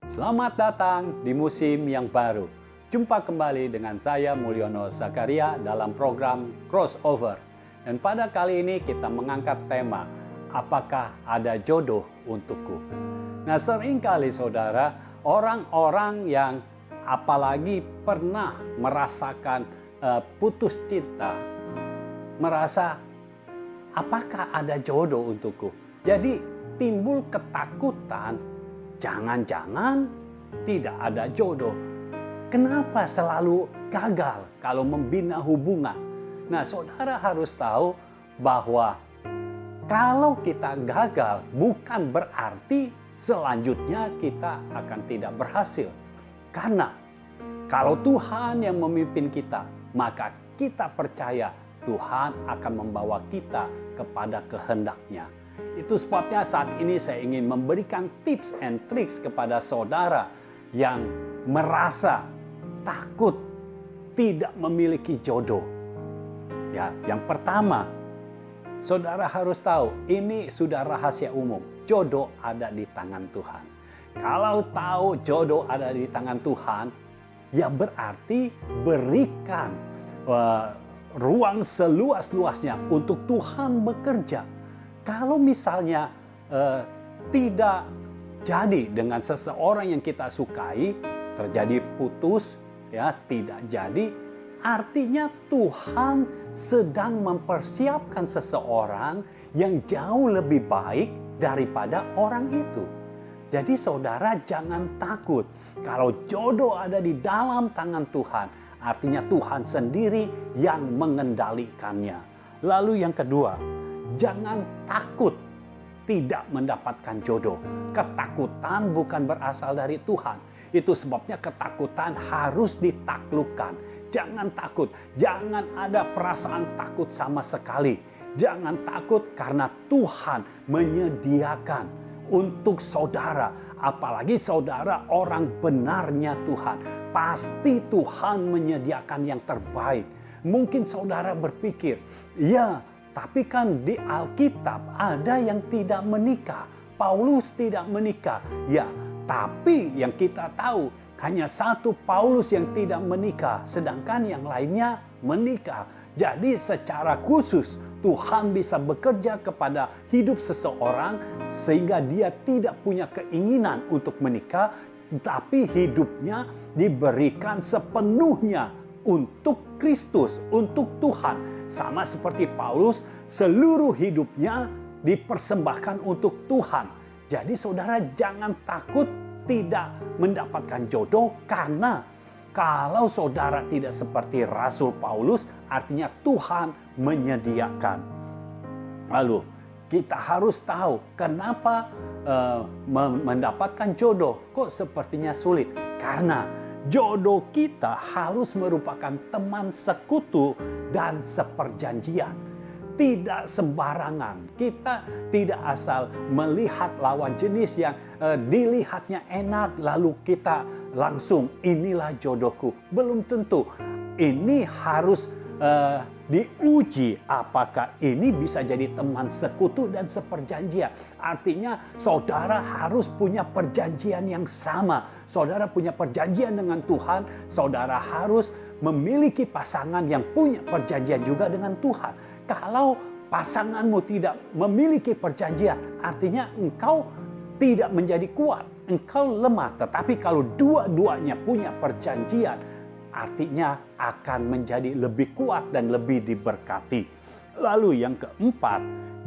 Selamat datang di musim yang baru. Jumpa kembali dengan saya Mulyono Zakaria dalam program Crossover. Dan pada kali ini kita mengangkat tema, apakah ada jodoh untukku? Nah, seringkali saudara, orang-orang yang apalagi pernah merasakan putus cinta, merasa apakah ada jodoh untukku? Jadi timbul ketakutan, jangan-jangan tidak ada jodoh. Kenapa selalu gagal kalau membina hubungan? Nah, saudara harus tahu bahwa kalau kita gagal bukan berarti selanjutnya kita akan tidak berhasil. Karena kalau Tuhan yang memimpin kita, maka kita percaya Tuhan akan membawa kita kepada kehendak-Nya. Itu sebabnya saat ini saya ingin memberikan tips and tricks kepada saudara yang merasa takut tidak memiliki jodoh. Ya, yang pertama, saudara harus tahu, ini sudah rahasia umum. Jodoh ada di tangan Tuhan. Kalau tahu jodoh ada di tangan Tuhan, ya berarti berikan ruang seluas-luasnya untuk Tuhan bekerja. Kalau misalnya tidak jadi dengan seseorang yang kita sukai, terjadi putus, ya tidak jadi, artinya Tuhan sedang mempersiapkan seseorang yang jauh lebih baik daripada orang itu. Jadi saudara jangan takut. Kalau jodoh ada di dalam tangan Tuhan, artinya Tuhan sendiri yang mengendalikannya. Lalu yang kedua, jangan takut tidak mendapatkan jodoh. Ketakutan bukan berasal dari Tuhan. Itu sebabnya ketakutan harus ditaklukkan. Jangan takut, jangan ada perasaan takut sama sekali. Jangan takut karena Tuhan menyediakan untuk saudara. Apalagi saudara orang benarnya Tuhan. Pasti Tuhan menyediakan yang terbaik. Mungkin saudara berpikir, ya, tapi kan di Alkitab ada yang tidak menikah. Paulus tidak menikah. Ya, tapi yang kita tahu hanya satu Paulus yang tidak menikah. Sedangkan yang lainnya menikah. Jadi secara khusus Tuhan bisa bekerja kepada hidup seseorang sehingga dia tidak punya keinginan untuk menikah. Tapi hidupnya diberikan sepenuhnya untuk Kristus, untuk Tuhan. Sama seperti Paulus, seluruh hidupnya dipersembahkan untuk Tuhan. Jadi saudara jangan takut tidak mendapatkan jodoh, karena kalau saudara tidak seperti Rasul Paulus, artinya Tuhan menyediakan. Lalu kita harus tahu kenapa mendapatkan jodoh kok sepertinya sulit. Karena jodoh kita harus merupakan teman sekutu dan seperjanjian. Tidak sembarangan. Kita tidak asal melihat lawan jenis yang dilihatnya enak lalu kita langsung inilah jodohku. Belum tentu. Ini harus diuji apakah ini bisa jadi teman sekutu dan seperjanjian. Artinya saudara harus punya perjanjian yang sama. Saudara punya perjanjian dengan Tuhan. Saudara harus memiliki pasangan yang punya perjanjian juga dengan Tuhan. Kalau pasanganmu tidak memiliki perjanjian, artinya engkau tidak menjadi kuat. Engkau lemah. Tetapi kalau dua-duanya punya perjanjian, artinya akan menjadi lebih kuat dan lebih diberkati. Lalu yang keempat,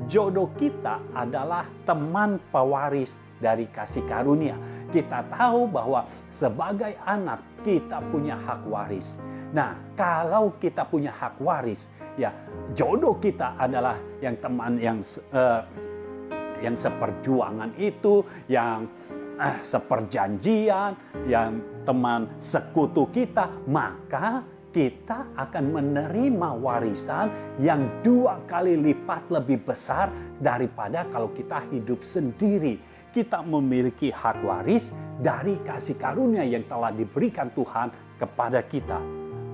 jodoh kita adalah teman pewaris dari kasih karunia. Kita tahu bahwa sebagai anak kita punya hak waris. Nah, kalau kita punya hak waris, ya jodoh kita adalah yang teman yang seperjuangan itu, yang seperjanjian, yang teman sekutu kita, maka kita akan menerima warisan yang 2 kali lipat lebih besar daripada kalau kita hidup sendiri. Kita memiliki hak waris dari kasih karunia yang telah diberikan Tuhan kepada kita.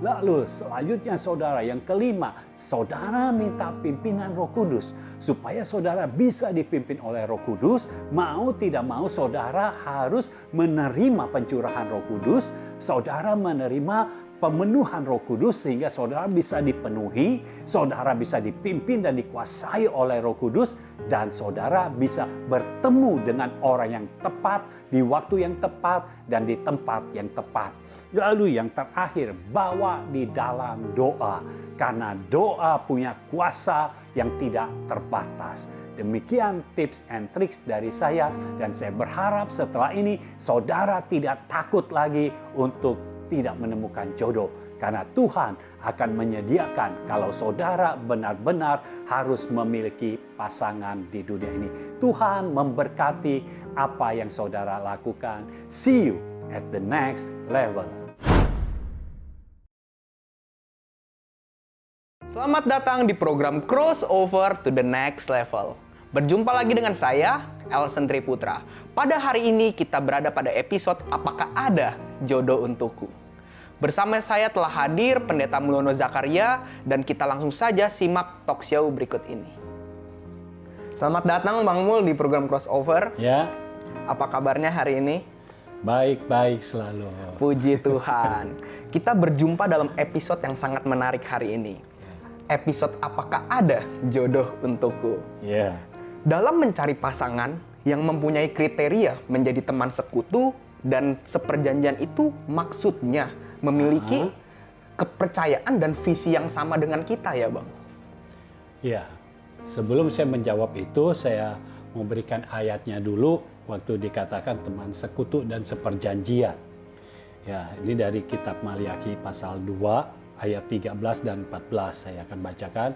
Lalu selanjutnya saudara, yang kelima, saudara minta pimpinan Roh Kudus. Supaya saudara bisa dipimpin oleh Roh Kudus, mau tidak mau saudara harus menerima pencurahan Roh Kudus, saudara menerima pemenuhan Roh Kudus sehingga saudara bisa dipenuhi, saudara bisa dipimpin dan dikuasai oleh Roh Kudus, dan saudara bisa bertemu dengan orang yang tepat di waktu yang tepat dan di tempat yang tepat. Lalu yang terakhir, bawa di dalam doa, karena doa punya kuasa yang tidak terbatas. Demikian tips and tricks dari saya, dan saya berharap setelah ini saudara tidak takut lagi untuk tidak menemukan jodoh, karena Tuhan akan menyediakan kalau saudara benar-benar harus memiliki pasangan di dunia ini. Tuhan memberkati apa yang saudara lakukan. See you at the next level. Selamat datang di program Crossover to the Next Level. Berjumpa lagi dengan saya, Elsen Triputra. Pada hari ini kita berada pada episode Apakah Ada Jodoh Untukku. Bersama saya telah hadir Pendeta Mulyono Zakaria, dan kita langsung saja simak talk show berikut ini. Selamat datang Bang Mul di program Crossover. Ya. Apa kabarnya hari ini? Baik-baik selalu. Puji Tuhan. Kita berjumpa dalam episode yang sangat menarik hari ini. Episode Apakah Ada Jodoh Untukku. Ya. Dalam mencari pasangan yang mempunyai kriteria menjadi teman sekutu dan seperjanjian itu maksudnya memiliki kepercayaan dan visi yang sama dengan kita ya Bang. Ya. Sebelum saya menjawab itu, saya memberikan ayatnya dulu waktu dikatakan teman sekutu dan seperjanjian. Ya, ini dari kitab Maliaki pasal 2 ayat 13 dan 14 saya akan bacakan.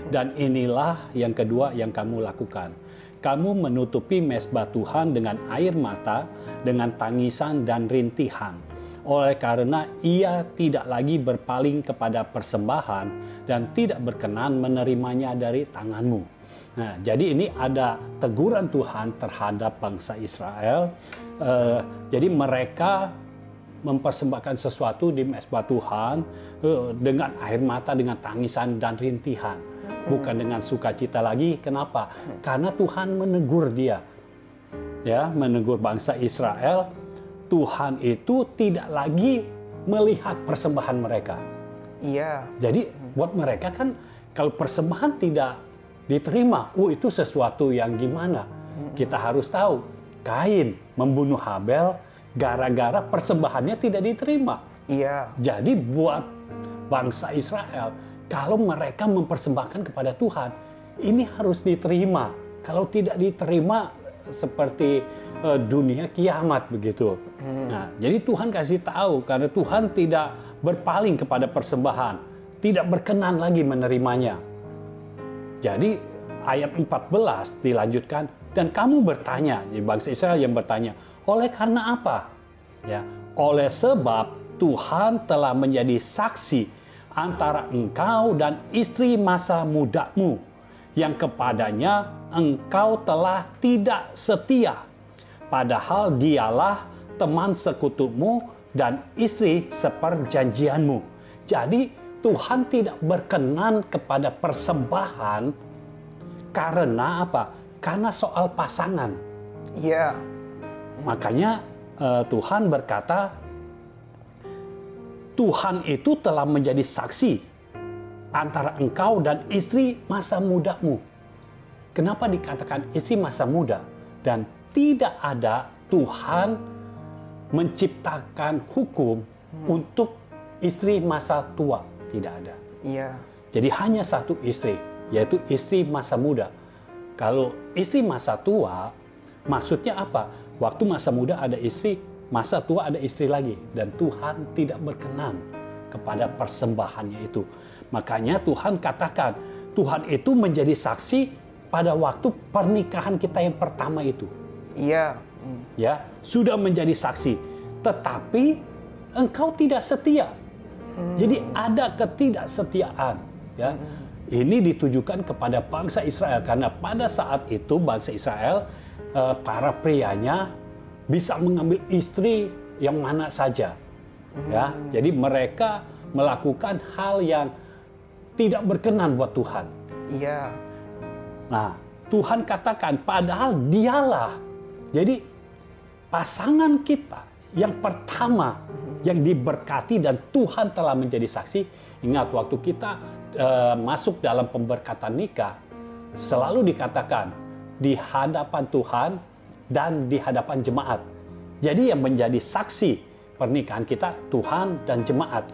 Dan inilah yang kedua yang kamu lakukan. Kamu menutupi mezbah Tuhan dengan air mata, dengan tangisan dan rintihan. Oleh karena ia tidak lagi berpaling kepada persembahan dan tidak berkenan menerimanya dari tanganmu. Nah, jadi ini ada teguran Tuhan terhadap bangsa Israel. Jadi mereka mempersembahkan sesuatu di mezbah Tuhan dengan air mata, dengan tangisan dan rintihan, bukan dengan sukacita lagi. Kenapa? Karena Tuhan menegur dia, ya, menegur bangsa Israel. Tuhan itu tidak lagi melihat persembahan mereka. Iya. Jadi buat mereka kan kalau persembahan tidak diterima, itu sesuatu yang gimana? Kita harus tahu, Kain membunuh Habel gara-gara persembahannya tidak diterima. Iya. Jadi buat bangsa Israel, kalau mereka mempersembahkan kepada Tuhan, ini harus diterima. Kalau tidak diterima, seperti dunia kiamat begitu. Nah, jadi Tuhan kasih tahu, karena Tuhan tidak berpaling kepada persembahan, tidak berkenan lagi menerimanya. Jadi ayat 14 dilanjutkan, dan kamu bertanya, jadi bangsa Israel yang bertanya, oleh karena apa? Ya, oleh sebab Tuhan telah menjadi saksi antara engkau dan istri masa mudamu, yang kepadanya engkau telah tidak setia, padahal dialah teman sekutumu dan istri seperjanjianmu. Jadi Tuhan tidak berkenan kepada persembahan karena apa? Karena soal pasangan. Iya. Makanya Tuhan berkata, Tuhan itu telah menjadi saksi antara engkau dan istri masa mudamu. Kenapa dikatakan istri masa muda? Dan tidak ada Tuhan menciptakan hukum untuk istri masa tua. Tidak ada. Iya. Jadi hanya satu istri, yaitu istri masa muda. Kalau istri masa tua, maksudnya apa? Waktu masa muda ada istri, masa tua ada istri lagi. Dan Tuhan tidak berkenan kepada persembahannya itu. Makanya Tuhan katakan, Tuhan itu menjadi saksi pada waktu pernikahan kita yang pertama itu. Iya. Ya, sudah menjadi saksi. Tetapi engkau tidak setia. Jadi ada ketidaksetiaan. Ya. Ini ditujukan kepada bangsa Israel. Karena pada saat itu bangsa Israel, para prianya bisa mengambil istri yang mana saja. Ya, jadi mereka melakukan hal yang tidak berkenan buat Tuhan. Iya. Nah, Tuhan katakan padahal dialah. Jadi pasangan kita yang pertama yang diberkati dan Tuhan telah menjadi saksi. Ingat waktu kita masuk dalam pemberkatan nikah, selalu dikatakan di hadapan Tuhan dan di hadapan jemaat. Jadi yang menjadi saksi pernikahan kita Tuhan dan jemaat.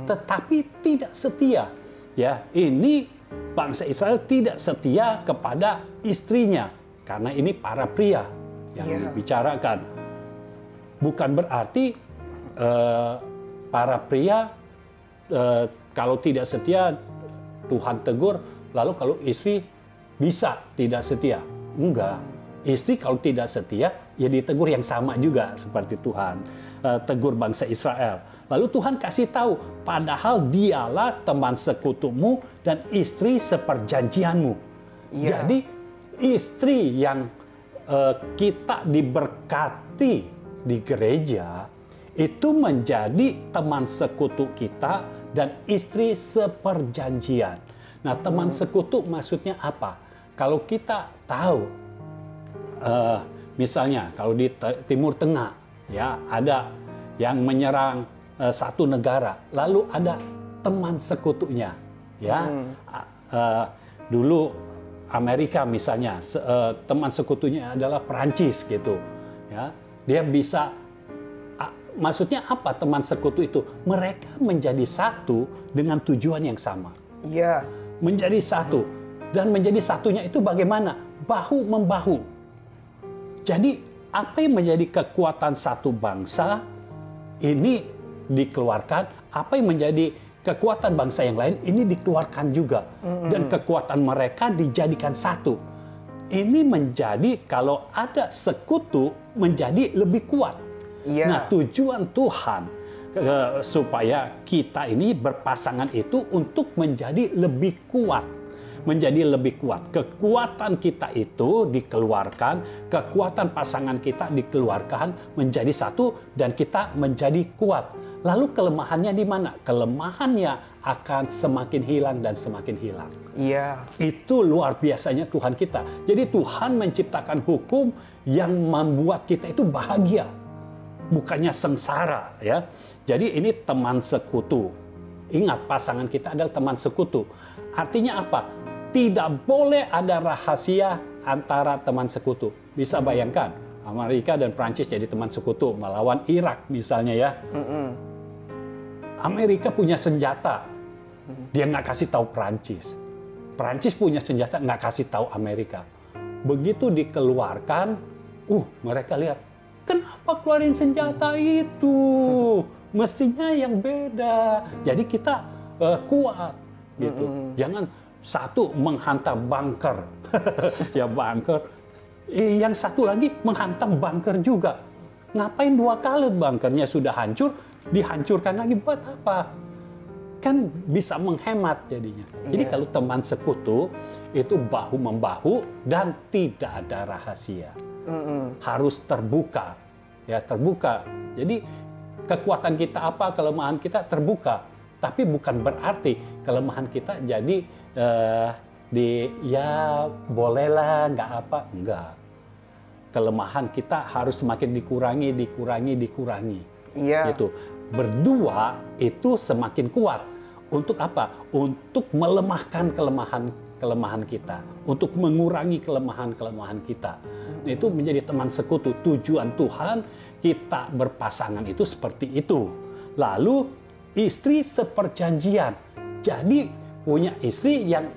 Tetapi tidak setia. Ya, ini bangsa Israel tidak setia kepada istrinya karena ini para pria yang dibicarakan. Bukan berarti para pria kalau tidak setia Tuhan tegur, lalu kalau istri bisa tidak setia. Enggak. Istri kalau tidak setia ya ditegur yang sama juga seperti Tuhan tegur bangsa Israel. Lalu Tuhan kasih tahu, padahal dialah teman sekutumu dan istri seperjanjianmu. Iya. Jadi istri yang kita diberkati di gereja itu menjadi teman sekutu kita dan istri seperjanjian. Nah, teman sekutu maksudnya apa? Kalau kita tahu, misalnya kalau di Timur Tengah ya ada yang menyerang satu negara, lalu ada teman sekutunya, ya. Dulu Amerika misalnya, teman sekutunya adalah Perancis gitu, ya. Dia bisa, maksudnya apa teman sekutu itu? Mereka menjadi satu dengan tujuan yang sama. Iya. Menjadi satu, dan menjadi satunya itu bagaimana? Bahu membahu. Jadi apa yang menjadi kekuatan satu bangsa ini dikeluarkan, apa yang menjadi kekuatan bangsa yang lain ini dikeluarkan juga, dan kekuatan mereka dijadikan satu. Ini menjadi kalau ada sekutu menjadi lebih kuat. Iya. Nah, tujuan Tuhan supaya kita ini berpasangan itu untuk menjadi lebih kuat. Menjadi lebih kuat. Kekuatan kita itu dikeluarkan, kekuatan pasangan kita dikeluarkan menjadi satu dan kita menjadi kuat. Lalu kelemahannya di mana? Kelemahannya akan semakin hilang dan semakin hilang. Iya. Itu luar biasanya Tuhan kita. Jadi Tuhan menciptakan hukum yang membuat kita itu bahagia, bukannya sengsara, ya. Jadi ini teman sekutu. Ingat, pasangan kita adalah teman sekutu. Artinya apa? Tidak boleh ada rahasia antara teman sekutu. Bisa bayangkan, Amerika dan Prancis jadi teman sekutu melawan Irak misalnya, ya. Amerika punya senjata, dia nggak kasih tahu Prancis. Prancis punya senjata, nggak kasih tahu Amerika. Begitu dikeluarkan, mereka lihat, kenapa keluarin senjata itu? Mestinya yang beda. Jadi kita kuat, gitu. Jangan satu menghantam bunker, ya bunker. Yang satu lagi menghantam bunker juga. Ngapain dua kali bunkernya sudah hancur, dihancurkan lagi buat apa? Kan bisa menghemat jadinya. Jadi kalau teman sekutu itu bahu membahu dan tidak ada rahasia. Harus terbuka, ya terbuka. Jadi kekuatan kita apa, kelemahan kita terbuka. Tapi bukan berarti kelemahan kita jadi ya bolehlah nggak apa, enggak. Kelemahan kita harus semakin dikurangi. Iya. Gitu. Berdua itu semakin kuat. Untuk apa? Untuk melemahkan kelemahan kita, untuk mengurangi kelemahan kita. Nah, itu menjadi teman sekutu. Tujuan Tuhan kita berpasangan itu seperti itu. Lalu istri seperjanjian. Jadi punya istri yang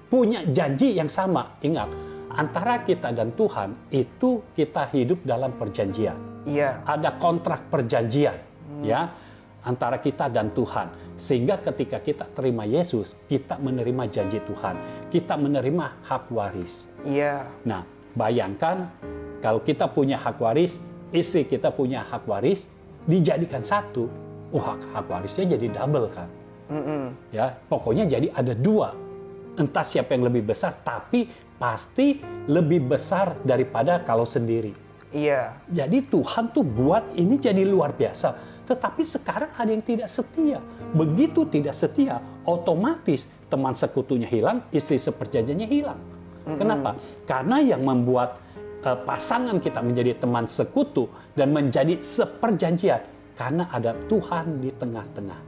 punya janji yang sama. Ingat, antara kita dan Tuhan itu kita hidup dalam perjanjian. Iya. Ada kontrak perjanjian, ya, antara kita dan Tuhan. Sehingga ketika kita terima Yesus, kita menerima janji Tuhan. Kita menerima hak waris. Iya. Nah, bayangkan kalau kita punya hak waris, istri kita punya hak waris, dijadikan satu. Hak warisnya jadi double kan? Ya, pokoknya jadi ada dua. Entah siapa yang lebih besar, tapi pasti lebih besar daripada kalau sendiri. Iya. Jadi Tuhan tuh buat ini jadi luar biasa. Tetapi sekarang ada yang tidak setia. Begitu tidak setia, otomatis teman sekutunya hilang, istri seperjanjiannya hilang. Kenapa? Karena yang membuat pasangan kita menjadi teman sekutu dan menjadi seperjanjian, karena ada Tuhan di tengah-tengah.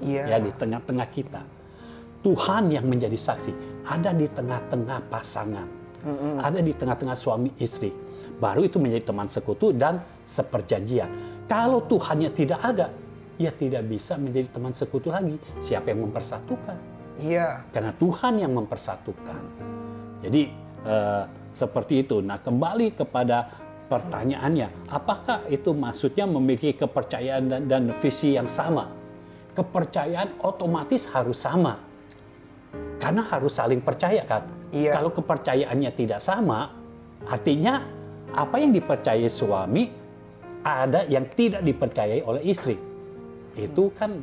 Ya, di tengah-tengah kita. Tuhan yang menjadi saksi, ada di tengah-tengah pasangan. Ada di tengah-tengah suami istri. Baru itu menjadi teman sekutu dan seperjanjian. Kalau Tuhannya tidak ada, ya tidak bisa menjadi teman sekutu lagi. Siapa yang mempersatukan? Iya. Karena Tuhan yang mempersatukan. Jadi seperti itu. Nah, kembali kepada pertanyaannya, apakah itu maksudnya memiliki kepercayaan dan visi yang sama? Kepercayaan otomatis harus sama. Karena harus saling percaya kan? Iya. Kalau kepercayaannya tidak sama, artinya apa yang dipercayai suami ada yang tidak dipercayai oleh istri. Itu kan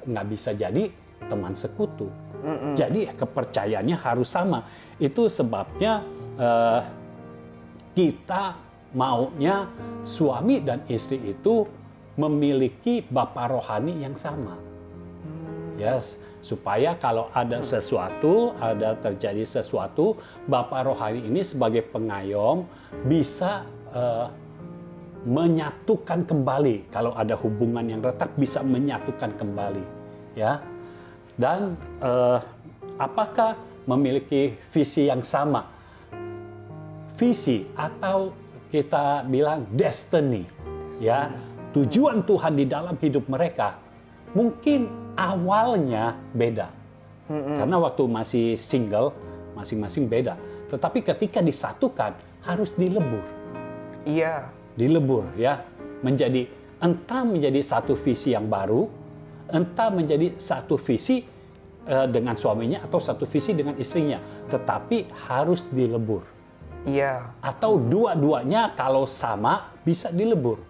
nggak bisa jadi teman sekutu. Jadi kepercayaannya harus sama. Itu sebabnya kita maunya suami dan istri itu memiliki bapa rohani yang sama. Yes, supaya kalau ada sesuatu, ada terjadi sesuatu, bapa rohani ini sebagai pengayom bisa menyatukan kembali. Kalau ada hubungan yang retak bisa menyatukan kembali, ya. Dan apakah memiliki visi yang sama? Visi atau kita bilang destiny, ya. Tujuan Tuhan di dalam hidup mereka mungkin awalnya beda. Karena waktu masih single, masing-masing beda. Tetapi ketika disatukan harus dilebur. Iya. Dilebur, ya, entah menjadi satu visi yang baru, entah menjadi satu visi dengan suaminya atau satu visi dengan istrinya, tetapi harus dilebur. Iya. Atau dua-duanya kalau sama bisa dilebur.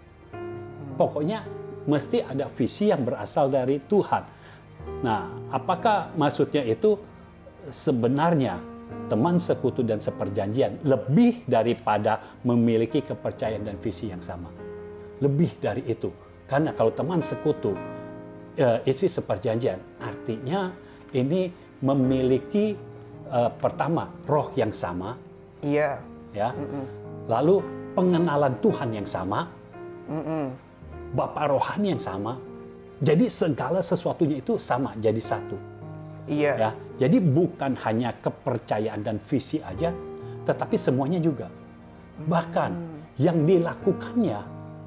Pokoknya mesti ada visi yang berasal dari Tuhan. Nah, apakah maksudnya itu sebenarnya teman sekutu dan seperjanjian lebih daripada memiliki kepercayaan dan visi yang sama? Lebih dari itu. Karena kalau teman sekutu, isi seperjanjian, artinya ini memiliki pertama roh yang sama, Iya. ya. Lalu pengenalan Tuhan yang sama, Bapa rohani yang sama. Jadi segala sesuatunya itu sama, jadi satu. Iya. Ya, jadi bukan hanya kepercayaan dan visi aja, tetapi semuanya juga. Bahkan yang dilakukannya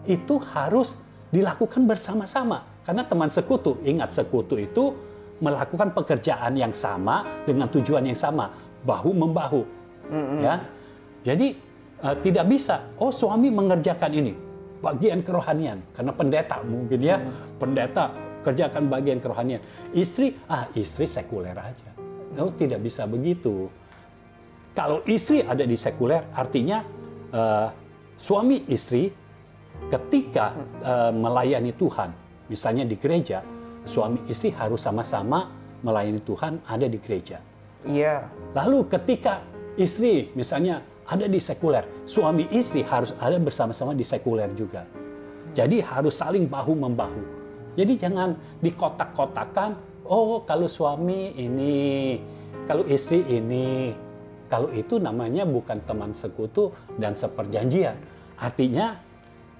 itu harus dilakukan bersama-sama. Karena teman sekutu, ingat sekutu itu melakukan pekerjaan yang sama dengan tujuan yang sama, bahu-membahu. Ya, jadi tidak bisa, oh suami mengerjakan ini, bagian kerohanian, karena pendeta mungkin ya, pendeta kerjakan bagian kerohanian. Istri sekuler aja. No, tidak bisa begitu. Kalau istri ada di sekuler, artinya suami istri ketika melayani Tuhan, misalnya di gereja, suami istri harus sama-sama melayani Tuhan ada di gereja. Iya. Lalu ketika istri misalnya ada di sekuler, suami istri harus ada bersama-sama di sekuler juga. Jadi harus saling bahu-membahu. Jadi jangan dikotak-kotakan, oh kalau suami ini, kalau istri ini. Kalau itu namanya bukan teman sekutu dan seperjanjian. Artinya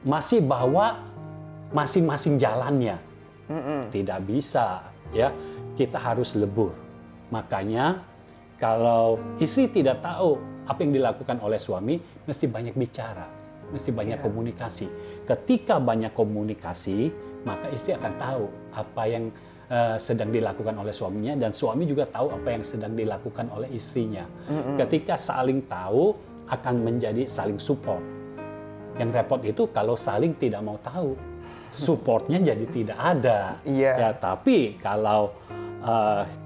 masih bawa masing-masing jalannya. Tidak bisa, ya. Kita harus lebur. Makanya kalau istri tidak tahu apa yang dilakukan oleh suami, mesti banyak bicara, mesti banyak komunikasi. Ketika banyak komunikasi, maka istri akan tahu apa yang sedang dilakukan oleh suaminya, dan suami juga tahu apa yang sedang dilakukan oleh istrinya. Ketika saling tahu, akan menjadi saling support. Yang repot itu kalau saling tidak mau tahu, supportnya jadi tidak ada. Iya. Ya, tapi kalau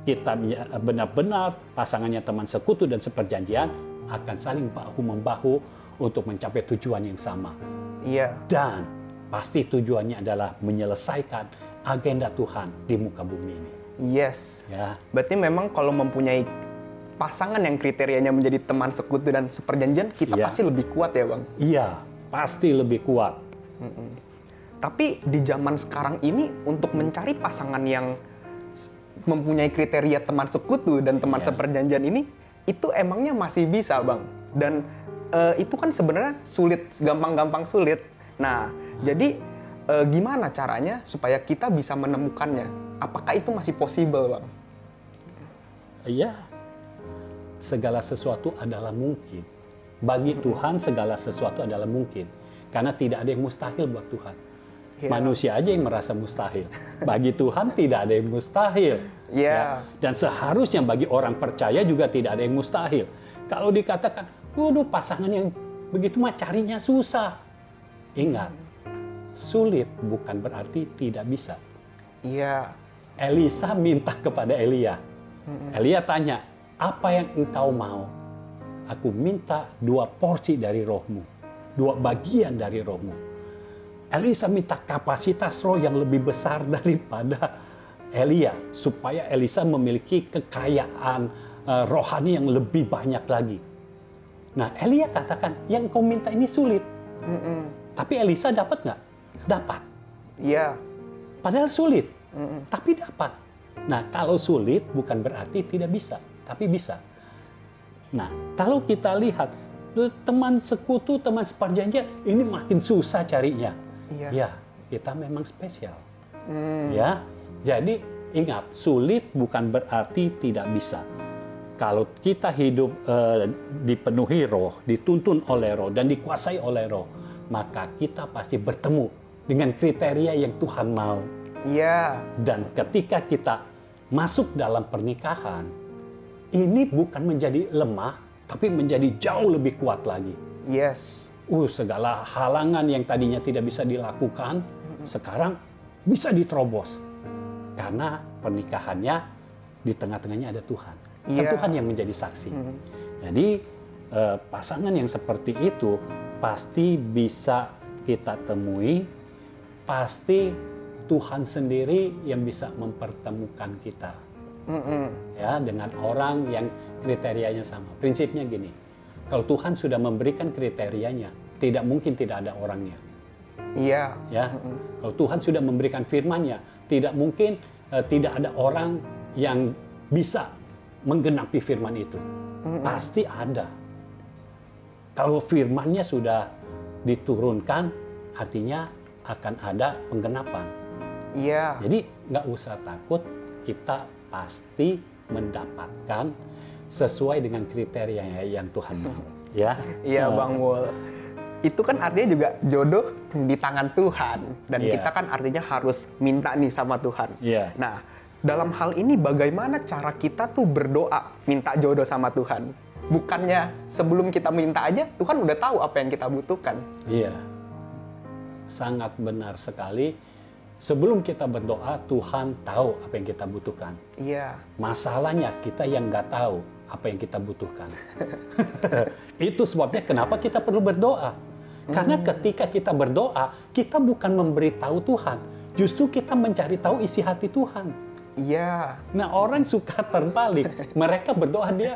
kita benar-benar pasangannya teman sekutu dan seperjanjian, akan saling bahu-membahu untuk mencapai tujuan yang sama. Iya. Dan pasti tujuannya adalah menyelesaikan agenda Tuhan di muka bumi ini. Yes. Ya. Berarti memang kalau mempunyai pasangan yang kriterianya menjadi teman sekutu dan seperjanjian, kita Iya. pasti lebih kuat ya, Bang? Iya, pasti lebih kuat. Tapi di zaman sekarang ini untuk mencari pasangan yang mempunyai kriteria teman sekutu dan teman seperjanjian ini, itu emangnya masih bisa, Bang? Dan itu kan sebenarnya sulit, gampang-gampang sulit. Nah, jadi gimana caranya supaya kita bisa menemukannya? Apakah itu masih possible, Bang? Ya, segala sesuatu adalah mungkin. Bagi Tuhan segala sesuatu adalah mungkin. Karena tidak ada yang mustahil buat Tuhan. Ya. Manusia aja yang merasa mustahil. Bagi Tuhan tidak ada yang mustahil. Ya. Dan seharusnya bagi orang percaya juga tidak ada yang mustahil. Kalau dikatakan, waduh pasangan yang begitu mah carinya susah. Ingat, sulit bukan berarti tidak bisa. Iya. Elisa minta kepada Elia. Elia tanya, apa yang engkau mau? Aku minta 2 porsi dari rohmu. 2 bagian dari rohmu. Elisa minta kapasitas roh yang lebih besar daripada Elia. Supaya Elisa memiliki kekayaan rohani yang lebih banyak lagi. Nah, Elia katakan, yang kau minta ini sulit. Tapi Elisa dapat nggak? Dapat. Iya. Padahal sulit. Tapi dapat. Nah, kalau sulit bukan berarti tidak bisa, tapi bisa. Nah, kalau kita lihat teman sekutu, teman seperjanjian, ini makin susah carinya. Iya. Ya, kita memang spesial. Ya, jadi ingat, sulit bukan berarti tidak bisa. Kalau kita hidup dipenuhi roh, dituntun oleh roh, dan dikuasai oleh roh, maka kita pasti bertemu dengan kriteria yang Tuhan mau. Iya. Dan ketika kita masuk dalam pernikahan, ini bukan menjadi lemah, tapi menjadi jauh lebih kuat lagi. Yes. Segala halangan yang tadinya tidak bisa dilakukan, sekarang bisa diterobos. Karena pernikahannya, di tengah-tengahnya ada Tuhan. Kan Iya. Tuhan yang menjadi saksi. Jadi, pasangan yang seperti itu pasti bisa kita temui, pasti Tuhan sendiri yang bisa mempertemukan kita. Ya, dengan orang yang kriterianya sama. Prinsipnya gini, kalau Tuhan sudah memberikan kriterianya, tidak mungkin tidak ada orangnya. Iya. Ya, kalau Tuhan sudah memberikan firman-Nya, tidak mungkin tidak ada orang yang bisa menggenapi firman itu. Pasti ada. Kalau firman-Nya sudah diturunkan, artinya akan ada penggenapan. Iya. Jadi nggak usah takut, kita pasti mendapatkan sesuai dengan kriteria yang Tuhan mau. Ya. Iya, Bang Mul. Itu kan artinya juga jodoh di tangan Tuhan. Dan Iya. kita kan artinya harus minta nih sama Tuhan. Iya. Nah, dalam hal ini bagaimana cara kita tuh berdoa minta jodoh sama Tuhan? Bukannya sebelum kita minta aja, Tuhan udah tahu apa yang kita butuhkan. Iya. Sangat benar sekali. Sebelum kita berdoa, Tuhan tahu apa yang kita butuhkan. Iya. Masalahnya kita yang nggak tahu apa yang kita butuhkan. Itu sebabnya kenapa kita perlu berdoa. Karena ketika kita berdoa, kita bukan memberitahu Tuhan. Justru kita mencari tahu isi hati Tuhan. Iya. Nah, orang suka terbalik. Mereka dia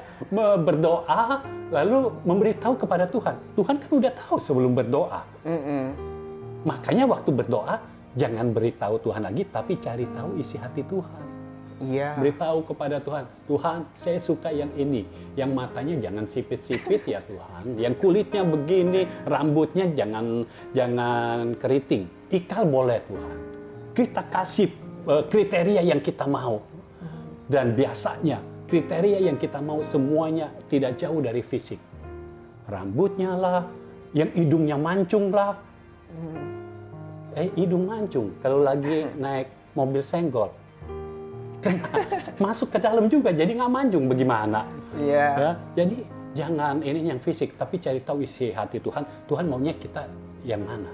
berdoa lalu memberitahu kepada Tuhan. Tuhan kan udah tahu sebelum berdoa. Makanya waktu berdoa, jangan beritahu Tuhan lagi, tapi cari tahu isi hati Tuhan. Iya. Beritahu kepada Tuhan, Tuhan, saya suka yang ini. Yang matanya jangan sipit-sipit ya Tuhan. Yang kulitnya begini, rambutnya jangan keriting. Ikal boleh Tuhan. Kita kasih kriteria yang kita mau. Dan biasanya kriteria yang kita mau semuanya tidak jauh dari fisik. Rambutnya lah, yang hidungnya mancung lah. Hidung mancung kalau lagi naik mobil senggol. Masuk ke dalam juga, jadi nggak mancung bagaimana? Iya. Ya, jadi jangan ini yang fisik, tapi cari tahu isi hati Tuhan. Tuhan maunya kita yang mana?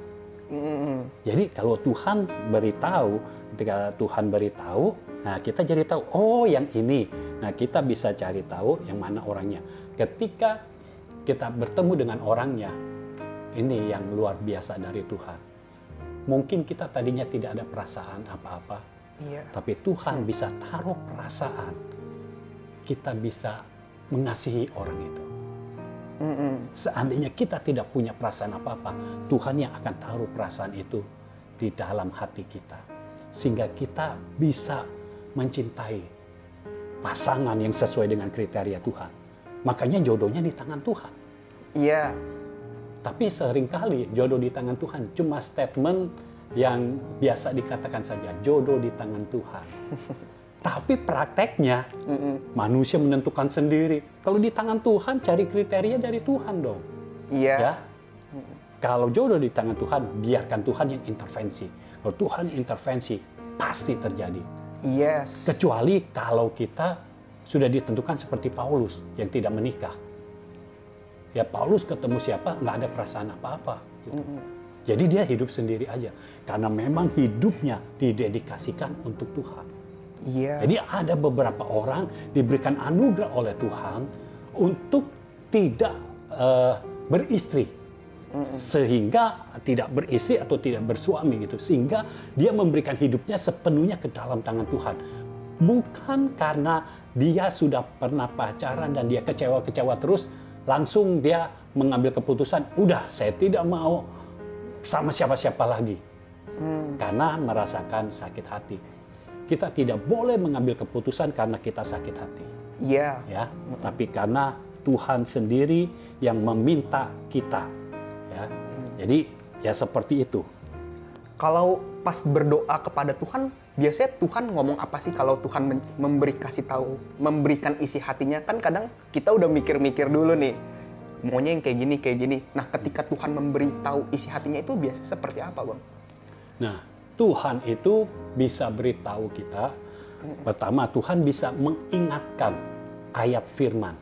Jadi kalau Tuhan beritahu, ketika Tuhan beritahu, nah kita jadi tahu, oh yang ini. Nah kita bisa cari tahu yang mana orangnya. Ketika kita bertemu dengan orangnya, ini yang luar biasa dari Tuhan. Mungkin kita tadinya tidak ada perasaan apa-apa, Iya. tapi Tuhan bisa taruh perasaan. Kita bisa mengasihi orang itu. Seandainya kita tidak punya perasaan apa-apa, Tuhan yang akan taruh perasaan itu di dalam hati kita. Sehingga kita bisa mencintai pasangan yang sesuai dengan kriteria Tuhan. Makanya jodohnya di tangan Tuhan. Iya. Tapi seringkali jodoh di tangan Tuhan cuma statement yang biasa dikatakan saja, jodoh di tangan Tuhan. Tapi prakteknya manusia menentukan sendiri. Kalau di tangan Tuhan, cari kriteria dari Tuhan dong. Iya. Ya? Kalau jodoh di tangan Tuhan, biarkan Tuhan yang intervensi. Kalau Tuhan intervensi, pasti terjadi. Yes. Kecuali kalau kita sudah ditentukan seperti Paulus yang tidak menikah. Ya Paulus ketemu siapa, nggak ada perasaan apa-apa. Gitu. Jadi dia hidup sendiri aja. Karena memang hidupnya didedikasikan untuk Tuhan. Iya. Jadi ada beberapa orang diberikan anugerah oleh Tuhan untuk tidak beristri. Sehingga tidak beristri atau tidak bersuami gitu. Sehingga dia memberikan hidupnya sepenuhnya ke dalam tangan Tuhan. Bukan karena dia sudah pernah pacaran dan dia kecewa-kecewa terus, langsung dia mengambil keputusan, udah saya tidak mau sama siapa-siapa lagi. Karena merasakan sakit hati. Kita tidak boleh mengambil keputusan karena kita sakit hati. Iya. Ya, tapi karena Tuhan sendiri yang meminta kita. Ya. Jadi ya seperti itu. Kalau pas berdoa kepada Tuhan, biasanya Tuhan ngomong apa sih kalau Tuhan memberikan isi hatinya? Kan kadang kita udah mikir-mikir dulu nih, maunya yang kayak gini, kayak gini. Nah, ketika Tuhan memberitahu isi hatinya itu biasa seperti apa, Bang? Nah, Tuhan itu bisa beritahu kita, pertama Tuhan bisa mengingatkan ayat firman.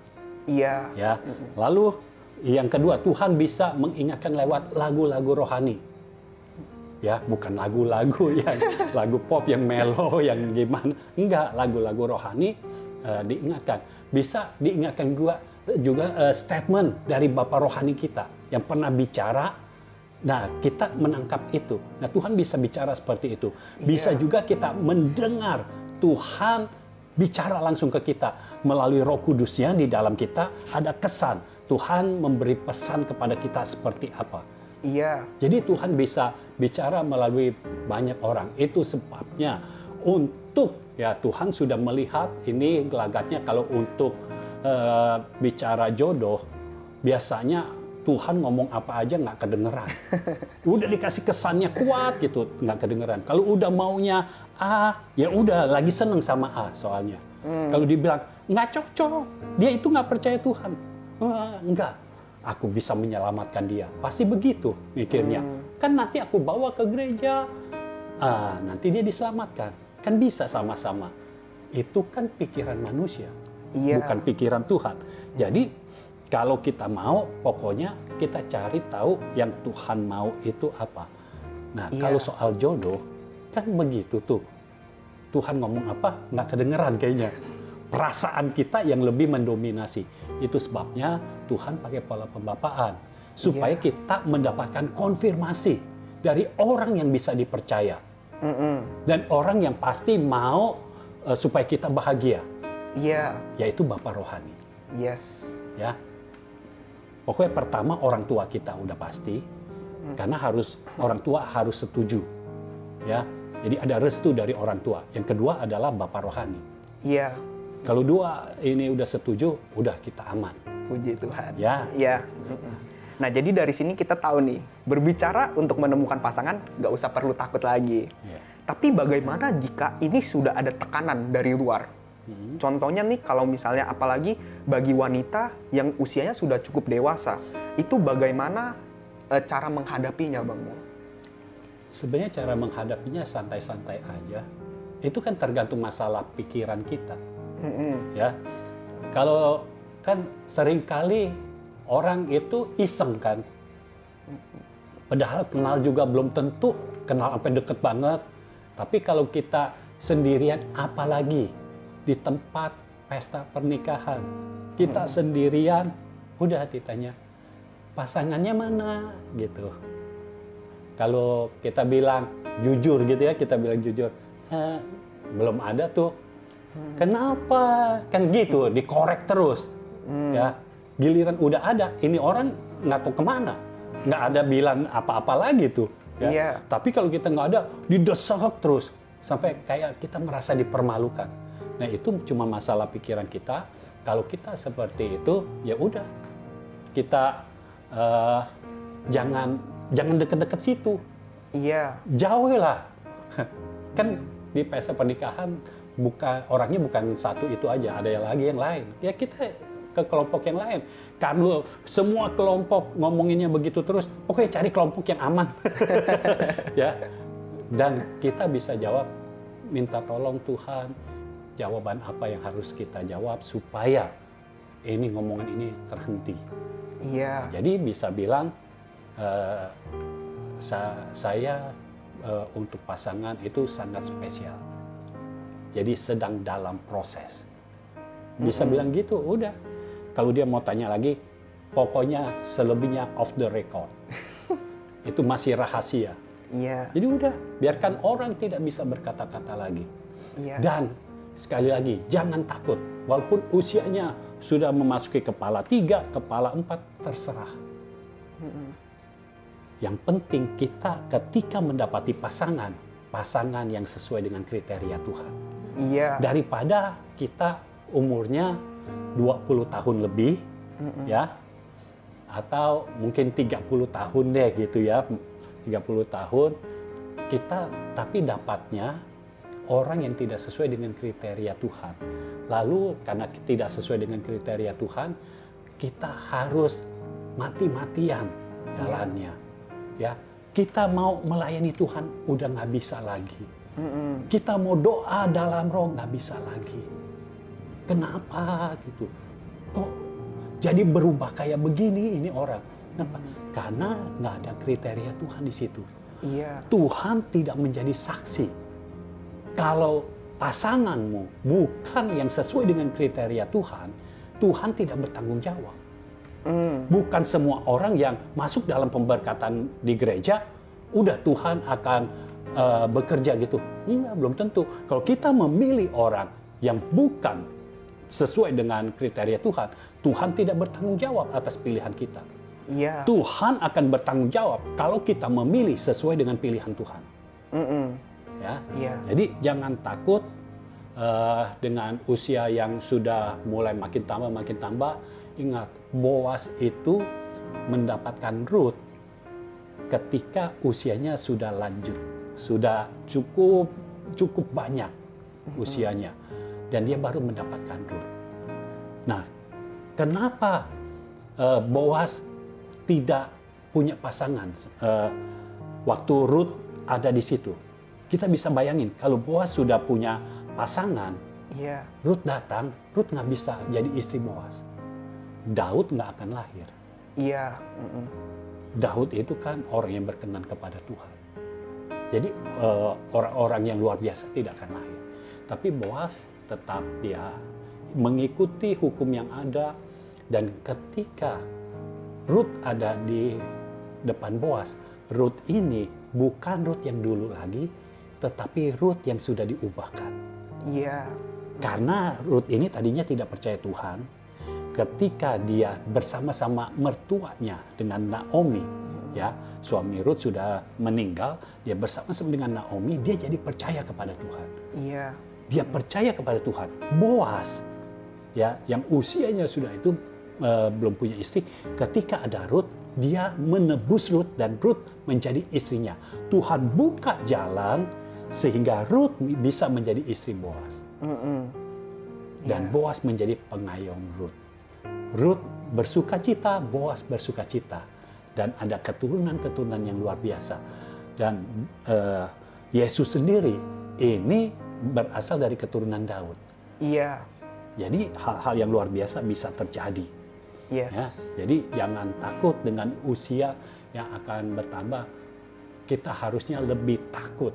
Iya. Ya. Lalu yang kedua, Tuhan bisa mengingatkan lewat lagu-lagu rohani. Ya, bukan lagu-lagu yang lagu pop yang melo yang gimana. Enggak, lagu-lagu rohani diingatkan. Bisa diingatkan juga statement dari Bapa rohani kita yang pernah bicara. Nah, kita menangkap itu. Nah, Tuhan bisa bicara seperti itu. Bisa juga kita mendengar Tuhan bicara langsung ke kita melalui Roh Kudusnya di dalam kita ada kesan. Tuhan memberi pesan kepada kita seperti apa. Iya. Jadi Tuhan bisa bicara melalui banyak orang. Itu sebabnya untuk ya Tuhan sudah melihat ini gelagatnya kalau untuk bicara jodoh biasanya Tuhan ngomong apa aja nggak kedengeran. Udah dikasih kesannya kuat gitu, nggak kedengeran. Kalau udah maunya A, ya udah lagi seneng sama A soalnya. Kalau dibilang nggak cocok, dia itu nggak percaya Tuhan. Enggak, aku bisa menyelamatkan dia. Pasti begitu mikirnya. Kan nanti aku bawa ke gereja, nanti dia diselamatkan. Kan bisa sama-sama. Itu kan pikiran manusia, bukan pikiran Tuhan. Jadi kalau kita mau, pokoknya kita cari tahu yang Tuhan mau itu apa. Nah, kalau soal jodoh, kan begitu tuh. Tuhan ngomong apa, nggak kedengeran kayaknya. Perasaan kita yang lebih mendominasi. Itu sebabnya Tuhan pakai pola pembapaan. Supaya kita mendapatkan konfirmasi dari orang yang bisa dipercaya. Dan orang yang pasti mau supaya kita bahagia. Iya. Yaitu Bapa rohani. Yes. Ya. Pokoknya pertama orang tua kita udah pasti, karena orang tua harus setuju, ya. Jadi ada restu dari orang tua. Yang kedua adalah Bapa rohani. Iya. Kalau dua ini udah setuju, udah kita aman. Puji Tuhan. Ya. Iya. Nah, jadi dari sini kita tahu nih, berbicara untuk menemukan pasangan nggak usah perlu takut lagi. Ya. Tapi bagaimana jika ini sudah ada tekanan dari luar? Contohnya nih, kalau misalnya apalagi bagi wanita yang usianya sudah cukup dewasa, itu bagaimana cara menghadapinya, Bang? Sebenarnya cara menghadapinya santai-santai aja. Itu kan tergantung masalah pikiran kita. Ya, kalau kan seringkali orang itu iseng kan. Padahal kenal juga belum tentu kenal sampai deket banget. Tapi kalau kita sendirian, apalagi di tempat pesta pernikahan, kita sendirian, udah ditanya pasangannya mana gitu. Kalau kita bilang jujur gitu ya, kita bilang jujur, belum ada tuh. Kenapa? Kan gitu, dikorek terus. Ya, giliran udah ada, ini orang nggak tahu kemana, nggak ada bilang apa-apa lagi tuh. Ya. Iya. Tapi kalau kita nggak ada, didesak terus sampai kayak kita merasa dipermalukan. Nah itu cuma masalah pikiran kita. Kalau kita seperti itu, ya udah kita jangan deket-deket situ. Iya. Jauhilah. Kan di pesta pernikahan orangnya bukan satu itu aja, ada yang lain. Ya kita ke kelompok yang lain. Karena semua kelompok ngomonginnya begitu terus, pokoknya cari kelompok yang aman. Ya. Dan kita bisa jawab, minta tolong Tuhan, jawaban apa yang harus kita jawab supaya ngomongan ini terhenti. Iya. Jadi bisa bilang saya untuk pasangan itu sangat spesial. Jadi sedang dalam proses. Bisa bilang gitu, udah. Kalau dia mau tanya lagi, pokoknya selebihnya off the record. Itu masih rahasia. Iya. Jadi udah, biarkan orang tidak bisa berkata-kata lagi. Iya. Dan sekali lagi, jangan takut. Walaupun usianya sudah memasuki kepala 3, kepala 4, terserah. Yang penting kita ketika mendapati pasangan yang sesuai dengan kriteria Tuhan. Iya. Daripada kita umurnya 20 tahun lebih, ya, atau mungkin 30 tahun deh gitu ya, 30 tahun, kita tapi dapatnya orang yang tidak sesuai dengan kriteria Tuhan. Lalu karena tidak sesuai dengan kriteria Tuhan, kita harus mati-matian jalannya. Ya, kita mau melayani Tuhan udah nggak bisa lagi. Kita mau doa dalam roh nggak bisa lagi. Kenapa gitu? Kok jadi berubah kayak begini ini orang? Kenapa? Karena nggak ada kriteria Tuhan di situ. Iya. Tuhan tidak menjadi saksi. Kalau pasanganmu bukan yang sesuai dengan kriteria Tuhan, Tuhan tidak bertanggung jawab. Bukan semua orang yang masuk dalam pemberkatan di gereja, udah Tuhan akan bekerja gitu. Enggak, belum tentu. Kalau kita memilih orang yang bukan sesuai dengan kriteria Tuhan, Tuhan tidak bertanggung jawab atas pilihan kita. Iya. Tuhan akan bertanggung jawab kalau kita memilih sesuai dengan pilihan Tuhan. Ya. Iya. Jadi jangan takut dengan usia yang sudah mulai makin tambah. Ingat, Boas itu mendapatkan Ruth ketika usianya sudah lanjut, sudah cukup banyak usianya, dan dia baru mendapatkan Ruth. Nah, kenapa Boas tidak punya pasangan waktu Ruth ada di situ? Kita bisa bayangin kalau Boas sudah punya pasangan, Iya. Ruth datang, Ruth nggak bisa jadi istri Boas. Daud nggak akan lahir. Iya. Daud itu kan orang yang berkenan kepada Tuhan. Jadi orang-orang yang luar biasa tidak akan lahir. Tapi Boas tetap dia mengikuti hukum yang ada, dan ketika Ruth ada di depan Boas, Ruth ini bukan Ruth yang dulu lagi, tetapi Ruth yang sudah diubahkan. Iya. Karena Ruth ini tadinya tidak percaya Tuhan. Ketika dia bersama-sama mertuanya dengan Naomi, ya, suami Ruth sudah meninggal, dia bersama-sama dengan Naomi, dia jadi percaya kepada Tuhan. Iya. Dia percaya kepada Tuhan. Boas, ya, yang usianya sudah itu belum punya istri, ketika ada Ruth, dia menebus Ruth dan Ruth menjadi istrinya. Tuhan buka jalan sehingga Ruth bisa menjadi istri Boas. Dan Boas menjadi pengayom Ruth. Ruth bersuka cita, Boas bersuka cita. Dan ada keturunan-keturunan yang luar biasa. Dan Yesus sendiri ini berasal dari keturunan Daud. Iya. Jadi hal-hal yang luar biasa bisa terjadi. Yes. Ya, jadi jangan takut dengan usia yang akan bertambah. Kita harusnya lebih takut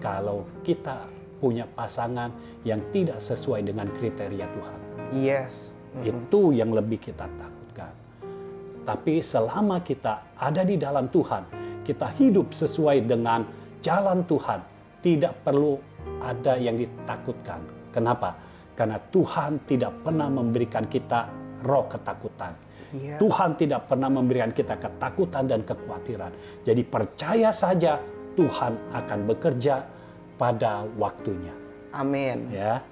kalau kita punya pasangan yang tidak sesuai dengan kriteria Tuhan. Yes. Itu yang lebih kita takutkan. Tapi selama kita ada di dalam Tuhan, kita hidup sesuai dengan jalan Tuhan, tidak perlu ada yang ditakutkan. Kenapa? Karena Tuhan tidak pernah memberikan kita roh ketakutan. Iya. Tuhan tidak pernah memberikan kita ketakutan dan kekhawatiran. Jadi percaya saja Tuhan akan bekerja pada waktunya. Amin. Ya.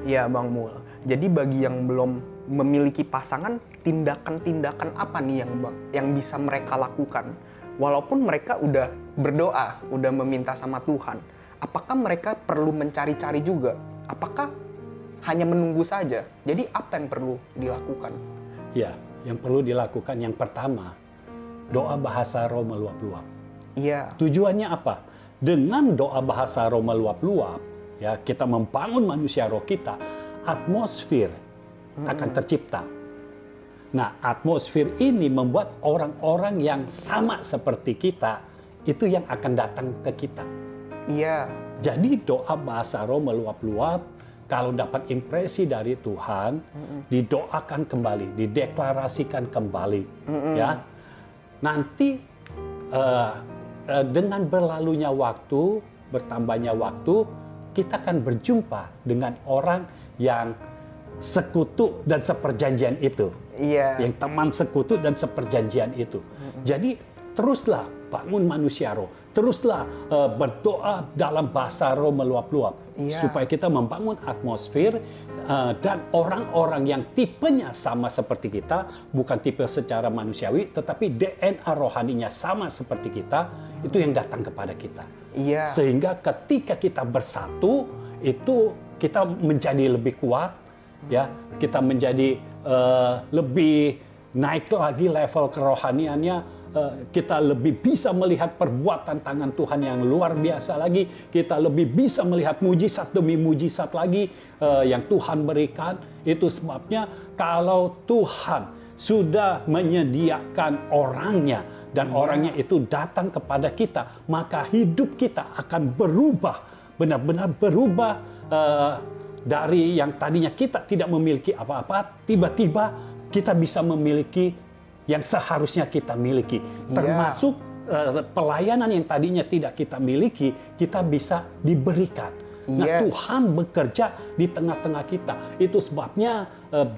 Ya Bang Mul. Jadi bagi yang belum memiliki pasangan, tindakan-tindakan apa nih yang bisa mereka lakukan? Walaupun mereka udah berdoa, udah meminta sama Tuhan, apakah mereka perlu mencari-cari juga? Apakah hanya menunggu saja? Jadi apa yang perlu dilakukan? Ya, yang perlu dilakukan yang pertama, doa bahasa roh meluap-luap. Iya. Tujuannya apa? Dengan doa bahasa roh meluap-luap, ya, kita membangun manusia roh kita, atmosfer akan tercipta. Nah, atmosfer ini membuat orang-orang yang sama seperti kita itu yang akan datang ke kita. Iya. Jadi doa bahasa roh meluap-luap, kalau dapat impresi dari Tuhan, didoakan kembali, dideklarasikan kembali, ya. Nanti dengan berlalunya waktu, bertambahnya waktu, kita akan berjumpa dengan orang yang sekutu dan seperjanjian itu. Iya. Yang teman sekutu dan seperjanjian itu. Jadi teruslah bangun manusia roh. Teruslah berdoa dalam bahasa roh meluap-luap. Iya. Supaya kita membangun atmosfer dan orang-orang yang tipenya sama seperti kita. Bukan tipe secara manusiawi, tetapi DNA rohaninya sama seperti kita. Itu yang datang kepada kita. Iya. Sehingga ketika kita bersatu, itu kita menjadi lebih kuat. Ya, kita menjadi lebih naik lagi level kerohaniannya, kita lebih bisa melihat perbuatan tangan Tuhan yang luar biasa lagi, kita lebih bisa melihat mujizat demi mujizat lagi yang Tuhan berikan. Itu sebabnya kalau Tuhan sudah menyediakan orangnya dan orangnya itu datang kepada kita, maka hidup kita akan berubah, benar-benar berubah. Dari yang tadinya kita tidak memiliki apa-apa, tiba-tiba kita bisa memiliki yang seharusnya kita miliki. Termasuk pelayanan yang tadinya tidak kita miliki, kita bisa diberikan. Nah, Tuhan bekerja di tengah-tengah kita. Itu sebabnya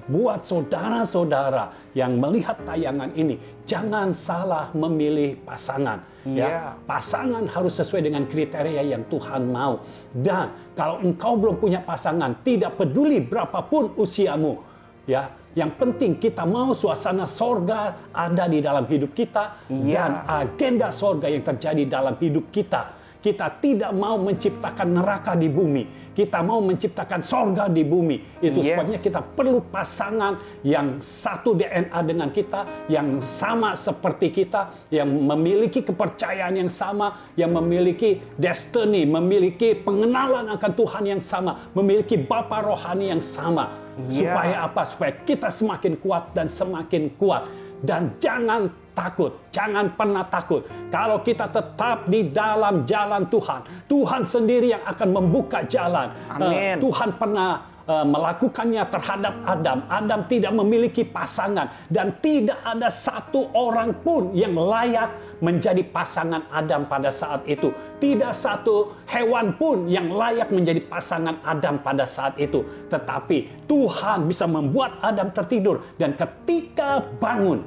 buat saudara-saudara yang melihat tayangan ini, jangan salah memilih pasangan. Ya, pasangan harus sesuai dengan kriteria yang Tuhan mau. Dan kalau engkau belum punya pasangan, tidak peduli berapapun usiamu, ya, yang penting kita mau suasana sorga ada di dalam hidup kita dan agenda sorga yang terjadi dalam hidup kita. Kita tidak mau menciptakan neraka di bumi. Kita mau menciptakan sorga di bumi. Itu sebabnya kita perlu pasangan yang satu DNA dengan kita, yang sama seperti kita, yang memiliki kepercayaan yang sama, yang memiliki destiny, memiliki pengenalan akan Tuhan yang sama, memiliki Bapa rohani yang sama. Supaya apa? Supaya kita semakin kuat dan semakin kuat. Dan jangan takut, jangan pernah takut. Kalau kita tetap di dalam jalan Tuhan, Tuhan sendiri yang akan membuka jalan. Amin. Tuhan pernah melakukannya terhadap Adam. Adam tidak memiliki pasangan dan tidak ada satu orang pun yang layak menjadi pasangan Adam pada saat itu. Tidak satu hewan pun yang layak menjadi pasangan Adam pada saat itu. Tetapi Tuhan bisa membuat Adam tertidur dan ketika bangun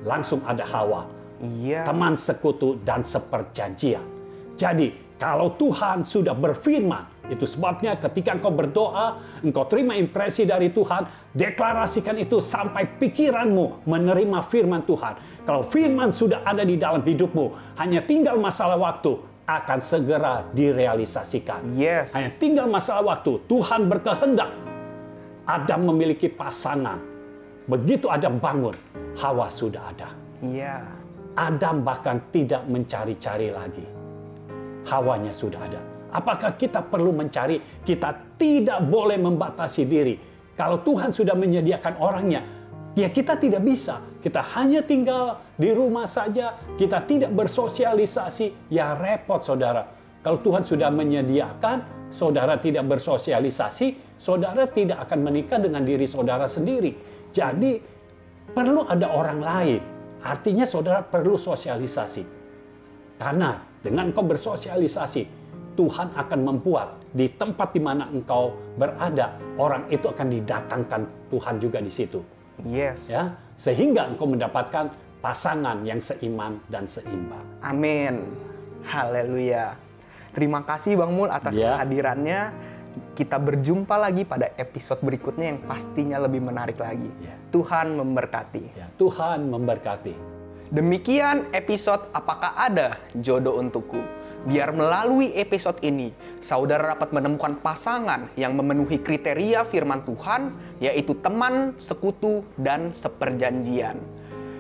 langsung ada Hawa. Teman sekutu dan seperjanjian. Jadi kalau Tuhan sudah berfirman, itu sebabnya ketika engkau berdoa, engkau terima impresi dari Tuhan, deklarasikan itu sampai pikiranmu menerima firman Tuhan. Kalau firman sudah ada di dalam hidupmu, hanya tinggal masalah waktu, akan segera direalisasikan. Hanya tinggal masalah waktu. Tuhan berkehendak Adam memiliki pasangan. Begitu Adam bangun, Hawa sudah ada. Adam bahkan tidak mencari-cari lagi. Hawanya sudah ada. Apakah kita perlu mencari? Kita tidak boleh membatasi diri. Kalau Tuhan sudah menyediakan orangnya, ya kita tidak bisa. Kita hanya tinggal di rumah saja, kita tidak bersosialisasi, ya repot saudara. Kalau Tuhan sudah menyediakan, saudara tidak bersosialisasi, saudara tidak akan menikah dengan diri saudara sendiri. Jadi perlu ada orang lain. Artinya saudara perlu sosialisasi. Karena dengan engkau bersosialisasi, Tuhan akan membuat di tempat di mana engkau berada, orang itu akan didatangkan Tuhan juga di situ. Yes. Ya, sehingga engkau mendapatkan pasangan yang seiman dan seimbang. Amin. Haleluya. Terima kasih Bang Mul atas Ya. kehadirannya. Kita berjumpa lagi pada episode berikutnya yang pastinya lebih menarik lagi. Ya. Tuhan memberkati. Ya, Tuhan memberkati. Demikian episode Apakah Ada Jodoh Untukku. Biar melalui episode ini, saudara dapat menemukan pasangan yang memenuhi kriteria firman Tuhan, yaitu teman, sekutu, dan seperjanjian.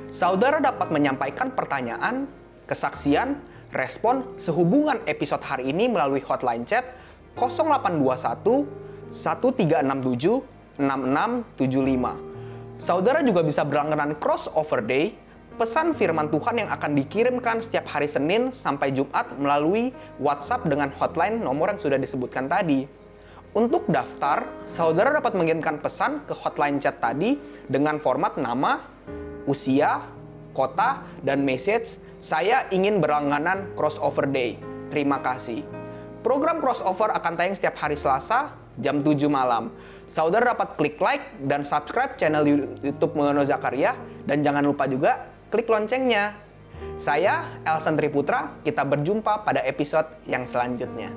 Saudara dapat menyampaikan pertanyaan, kesaksian, respon sehubungan episode hari ini melalui hotline chat 0821 1367 6675. Saudara juga bisa berlangganan Crossover Day, pesan firman Tuhan yang akan dikirimkan setiap hari Senin sampai Jumat melalui WhatsApp dengan hotline nomor yang sudah disebutkan tadi. Untuk daftar, saudara dapat mengirimkan pesan ke hotline chat tadi dengan format nama, usia, kota, dan message, "Saya ingin berlangganan Crossover Day. Terima kasih." Program Crossover akan tayang setiap hari Selasa jam 7 malam. Saudara dapat klik like dan subscribe channel YouTube Mulyono Zakaria, dan jangan lupa juga klik loncengnya. Saya Elsen Triputra, kita berjumpa pada episode yang selanjutnya.